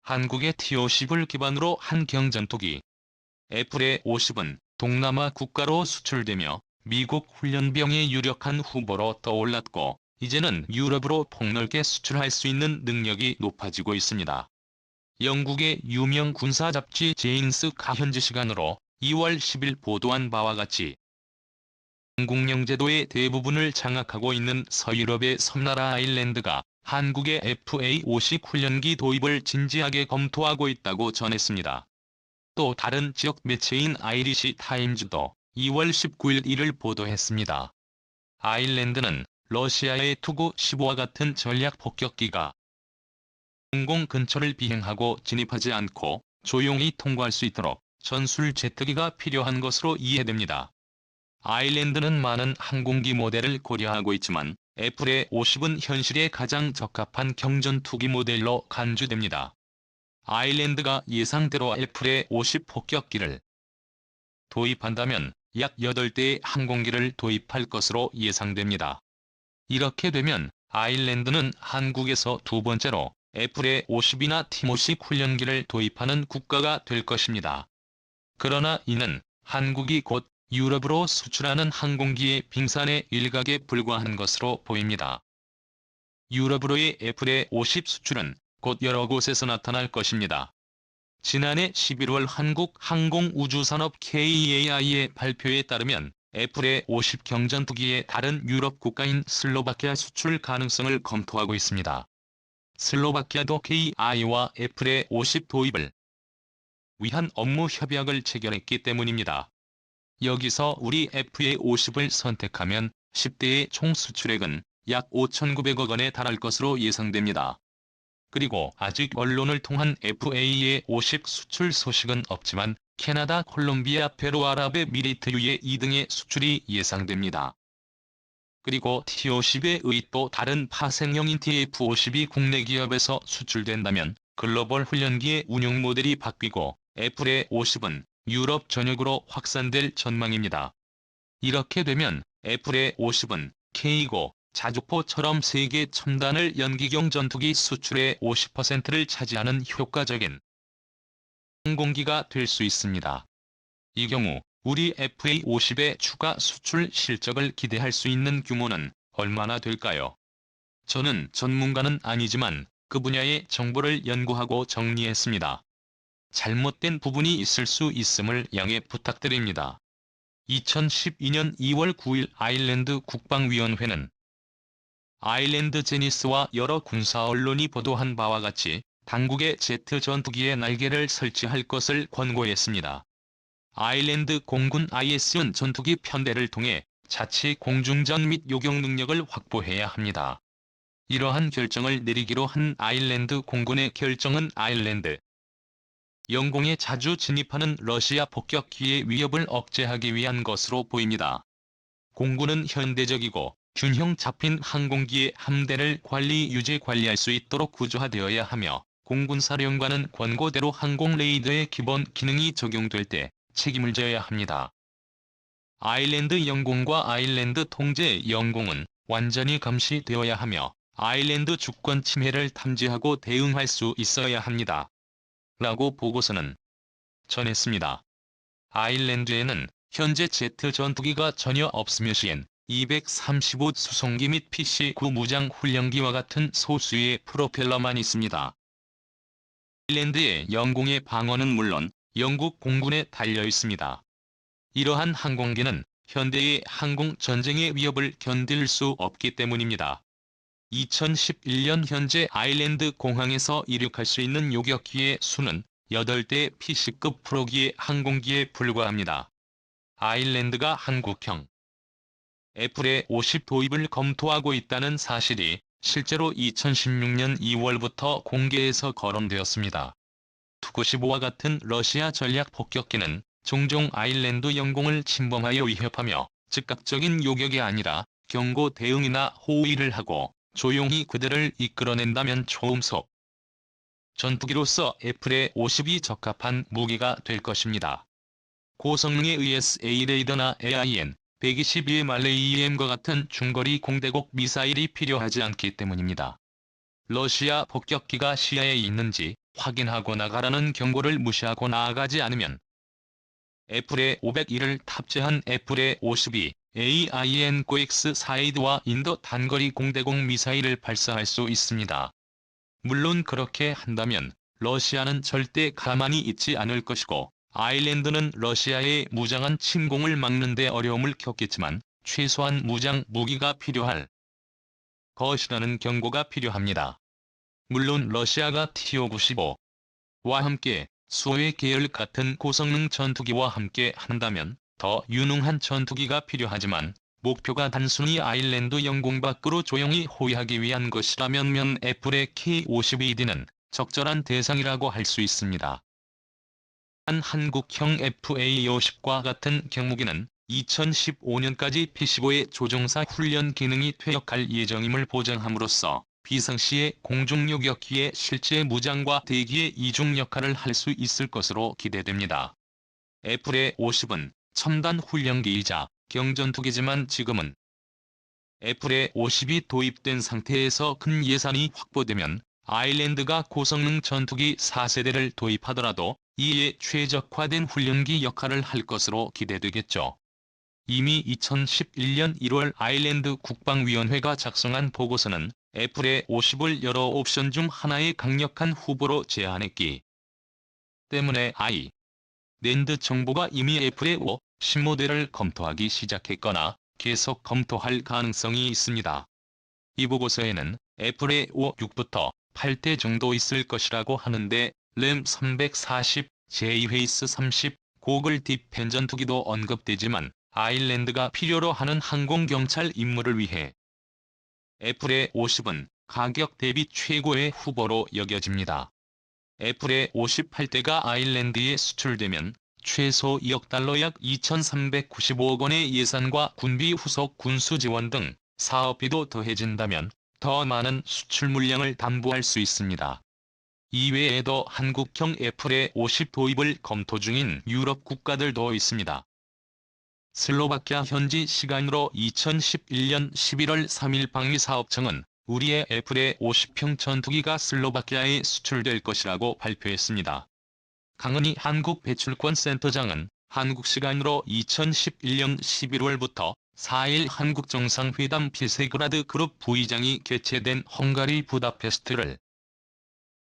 한국의 T-50을 기반으로 한 경전투기 F-50은 동남아 국가로 수출되며 미국 훈련병의 유력한 후보로 떠올랐고, 이제는 유럽으로 폭넓게 수출할 수 있는 능력이 높아지고 있습니다. 영국의 유명 군사 잡지 제인스가 현지 시간으로 2월 10일 보도한 바와 같이 한국령 제도의 대부분을 장악하고 있는 서유럽의 섬나라 아일랜드가 한국의 FA-50 훈련기 도입을 진지하게 검토하고 있다고 전했습니다. 또 다른 지역 매체인 아이리시 타임즈도 2월 19일 이를 보도했습니다. 아일랜드는 러시아의 투구-15와 같은 전략 폭격기가 공공 근처를 비행하고 진입하지 않고 조용히 통과할 수 있도록 전술 제트기가 필요한 것으로 이해됩니다. 아일랜드는 많은 항공기 모델을 고려하고 있지만 F-50은 현실에 가장 적합한 경전투기 모델로 간주됩니다. 아일랜드가 예상대로 F-50 폭격기를 도입한다면 약 8대의 항공기를 도입할 것으로 예상됩니다. 이렇게 되면 아일랜드는 한국에서 두 번째로 F-50이나 T-50 훈련기를 도입하는 국가가 될 것입니다. 그러나 이는 한국이 곧 유럽으로 수출하는 항공기의 빙산의 일각에 불과한 것으로 보입니다. 유럽으로의 F-50 수출은 곧 여러 곳에서 나타날 것입니다. 지난해 11월 한국항공우주산업 KAI의 발표에 따르면 F-50 경전투기의 다른 유럽 국가인 슬로바키아 수출 가능성을 검토하고 있습니다. 슬로바키아도 KAI와 F-50 도입을 위한 업무 협약을 체결했기 때문입니다. 여기서 우리 F-50을 선택하면 10대의 총 수출액은 약 5,900억 원에 달할 것으로 예상됩니다. 그리고 아직 언론을 통한 F-50 수출 소식은 없지만 캐나다, 콜롬비아, 페루, 아랍에미리트UAE 등의 수출이 예상됩니다. 그리고 T-50의 또 다른 파생형인 TF-50이 국내 기업에서 수출된다면 글로벌 훈련기의 운용 모델이 바뀌고 F-50은 유럽 전역으로 확산될 전망입니다. 이렇게 되면 F-50은 K고, 자주포처럼 세계 첨단을 연기경 전투기 수출의 50%를 차지하는 효과적인 항공기가 될 수 있습니다. 이 경우 우리 FA-50의 추가 수출 실적을 기대할 수 있는 규모는 얼마나 될까요? 저는 전문가는 아니지만 그 분야의 정보를 연구하고 정리했습니다. 잘못된 부분이 있을 수 있음을 양해 부탁드립니다. 2012년 2월 9일 아일랜드 국방위원회는 아일랜드 제니스와 여러 군사 언론이 보도한 바와 같이 당국의 제트 전투기에 날개를 설치할 것을 권고했습니다. 아일랜드 공군 IS은 전투기 편대를 통해 자치 공중전 및 요격 능력을 확보해야 합니다. 이러한 결정을 내리기로 한 아일랜드 공군의 결정은 아일랜드 영공에 자주 진입하는 러시아 폭격기의 위협을 억제하기 위한 것으로 보입니다. 공군은 현대적이고 균형 잡힌 항공기의 함대를 유지 관리할 수 있도록 구조화되어야 하며, 공군사령관은 권고대로 항공 레이더의 기본 기능이 적용될 때 책임을 져야 합니다. 아일랜드 영공과 아일랜드 통제 영공은 완전히 감시되어야 하며 아일랜드 주권 침해를 탐지하고 대응할 수 있어야 합니다. 라고 보고서는 전했습니다. 아일랜드에는 현재 제트 전투기가 전혀 없으며 시엔 235 수송기 및 PC-9 무장 훈련기와 같은 소수의 프로펠러만 있습니다. 아일랜드의 영공의 방어는 물론 영국 공군에 달려 있습니다. 이러한 항공기는 현대의 항공 전쟁의 위협을 견딜 수 없기 때문입니다. 2011년 현재 아일랜드 공항에서 이륙할 수 있는 요격기의 수는 8대 PC급 프로기의 항공기에 불과합니다. 아일랜드가 한국형 F-50 도입을 검토하고 있다는 사실이 실제로 2016년 2월부터 공개에서 거론되었습니다. 투구-15와 같은 러시아 전략 폭격기는 종종 아일랜드 영공을 침범하여 위협하며 즉각적인 요격이 아니라 경고 대응이나 호위를 하고 조용히 그들을 이끌어낸다면 초음속 전투기로서 F-50이 적합한 무기가 될 것입니다. 고성능의 ESA 레이더나 AIN-122의 말레이엠과 같은 중거리 공대공 미사일이 필요하지 않기 때문입니다. 러시아 폭격기가 시야에 있는지 확인하고 나가라는 경고를 무시하고 나아가지 않으면 애플의 501을 탑재한 애플의 52 AIN-9X 사이드와 인도 단거리 공대공 미사일을 발사할 수 있습니다. 물론 그렇게 한다면 러시아는 절대 가만히 있지 않을 것이고 아일랜드는 러시아의 무장한 침공을 막는 데 어려움을 겪겠지만 최소한 무장 무기가 필요할 것이라는 경고가 필요합니다. 물론 러시아가 TO-95와 함께 수호의 계열 같은 고성능 전투기와 함께 한다면 더 유능한 전투기가 필요하지만 목표가 단순히 아일랜드 영공 밖으로 조용히 호위하기 위한 것이라면 애플의 K52D는 적절한 대상이라고 할 수 있습니다. 한 한국형 FA-50과 같은 경무기는 2015년까지 P-15의 조종사 훈련 기능이 퇴역할 예정임을 보장함으로써 비상시에 공중요격기의 실제 무장과 대기의 이중 역할을 할 수 있을 것으로 기대됩니다. 애플의 50은 첨단 훈련기이자 경전투기지만 지금은 애플의 50이 도입된 상태에서 큰 예산이 확보되면 아일랜드가 고성능 전투기 4세대를 도입하더라도 이에 최적화된 훈련기 역할을 할 것으로 기대되겠죠. 이미 2011년 1월 아일랜드 국방위원회가 작성한 보고서는 애플의 50을 여러 옵션 중 하나의 강력한 후보로 제안했기 때문에 아일랜드 정부가 이미 애플의 5, 10모델을 검토하기 시작했거나 계속 검토할 가능성이 있습니다. 이 보고서에는 애플의 5, 6부터 8대 정도 있을 것이라고 하는데 램 340, J-Base 30, 고글 딥펜 전투기도 언급되지만 아일랜드가 필요로 하는 항공경찰 임무를 위해 애플의 50은 가격 대비 최고의 후보로 여겨집니다. 애플의 58대가 아일랜드에 수출되면 최소 2억 달러 약 2,395억 원의 예산과 군비 후속 군수 지원 등 사업비도 더해진다면 더 많은 수출 물량을 담보할 수 있습니다. 이외에도 한국형 애플의 50 도입을 검토 중인 유럽 국가들도 있습니다. 슬로바키아 현지 시간으로 2011년 11월 3일 방위사업청은 우리의 애플의 50형 전투기가 슬로바키아에 수출될 것이라고 발표했습니다. 강은희 한국배출권센터장은 한국 시간으로 2011년 11월부터 4일 한국정상회담 비세그라드 그룹 부의장이 개최된 헝가리 부다페스트를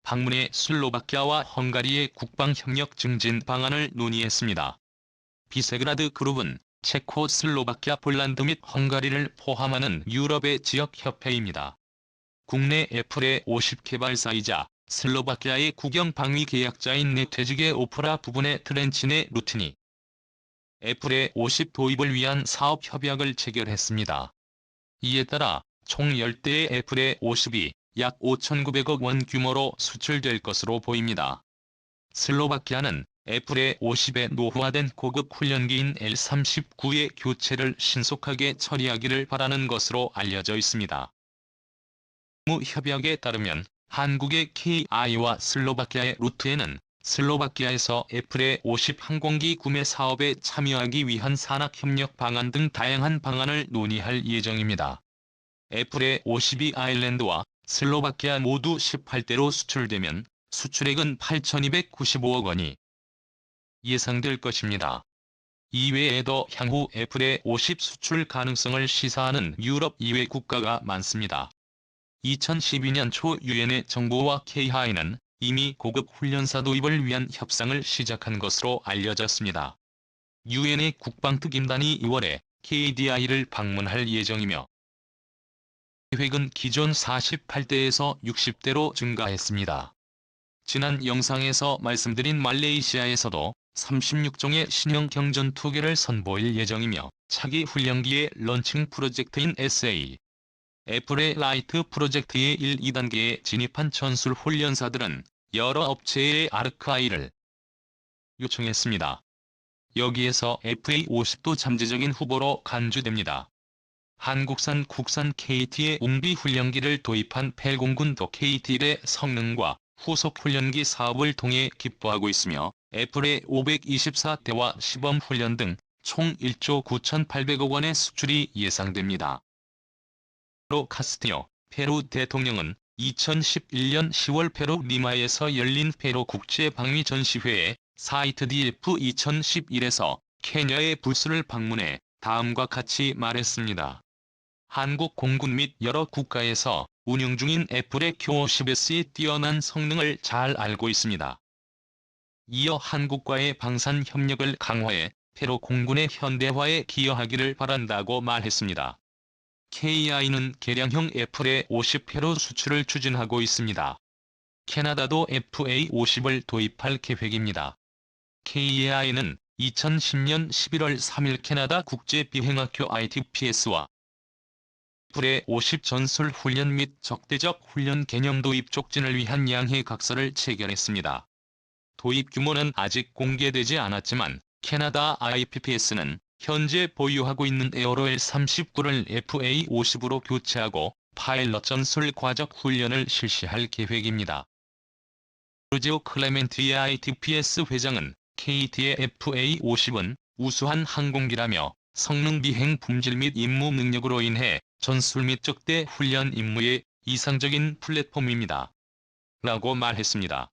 방문해 슬로바키아와 헝가리의 국방협력 증진 방안을 논의했습니다. 비세그라드 그룹은 체코, 슬로바키아, 폴란드 및 헝가리를 포함하는 유럽의 지역협회입니다. 국내 애플의 50 개발사이자 슬로바키아의 국영 방위 계약자인 네테직의 오프라 부분의 트렌치네 루틴이 애플의 50 도입을 위한 사업 협약을 체결했습니다. 이에 따라 총 10대의 애플의 50이 약 5,900억 원 규모로 수출될 것으로 보입니다. 슬로바키아는 애플의 50에 노후화된 고급 훈련기인 L-39의 교체를 신속하게 처리하기를 바라는 것으로 알려져 있습니다. 협약에 따르면 한국의 KI와 슬로바키아의 루트에는 슬로바키아에서 애플의 50 항공기 구매 사업에 참여하기 위한 산학협력 방안 등 다양한 방안을 논의할 예정입니다. 애플의 50이 아일랜드와 슬로바키아 모두 18대로 수출되면 수출액은 8,295억 원이 예상될 것입니다. 이외에도 향후 애플의 50 수출 가능성을 시사하는 유럽 이외 국가가 많습니다. 2012년 초 유엔의 정부와 KI는 이미 고급 훈련사 도입을 위한 협상을 시작한 것으로 알려졌습니다. 유엔의 국방특임단이 2월에 KDI를 방문할 예정이며 계획은 기존 48대에서 60대로 증가했습니다. 지난 영상에서 말씀드린 말레이시아에서도 36종의 신형 경전투기를 선보일 예정이며 차기 훈련기의 런칭 프로젝트인 SA 애플의 라이트 프로젝트의 1, 2단계에 진입한 전술 훈련사들은 여러 업체의 아르크아이를 요청했습니다. 여기에서 FA-50도 잠재적인 후보로 간주됩니다. 한국산 국산 KT의 웅비 훈련기를 도입한 펠공군도 KT의 성능과 후속 훈련기 사업을 통해 기뻐하고 있으며 애플의 524대와 시범 훈련 등 총 1조 9,800억 원의 수출이 예상됩니다. 카스티뇨 페루 대통령은 2011년 10월 페루 리마에서 열린 페루 국제방위 전시회에 사이트 DF2011에서 케냐의 부스를 방문해 다음과 같이 말했습니다. 한국 공군 및 여러 국가에서 운용 중인 애플의 Q50S의 뛰어난 성능을 잘 알고 있습니다. 이어 한국과의 방산 협력을 강화해 페루 공군의 현대화에 기여하기를 바란다고 말했습니다. KI는 개량형 FA50 페루 수출을 추진하고 있습니다. 캐나다도 FA50을 도입할 계획입니다. KI는 2010년 11월 3일 캐나다 국제비행학교 ITPS와 FA50 전술 훈련 및 적대적 훈련 개념 도입 촉진을 위한 양해 각서를 체결했습니다. 도입 규모는 아직 공개되지 않았지만 캐나다 IPPS는 현재 보유하고 있는 에어로엘 39를 FA50으로 교체하고 파일럿 전술 과적 훈련을 실시할 계획입니다. 루지오 클레멘티의 ITPS 회장은 KT의 FA50은 우수한 항공기라며 성능 비행 품질 및 임무 능력으로 인해 전술 및 적대 훈련 임무에 이상적인 플랫폼입니다. 라고 말했습니다.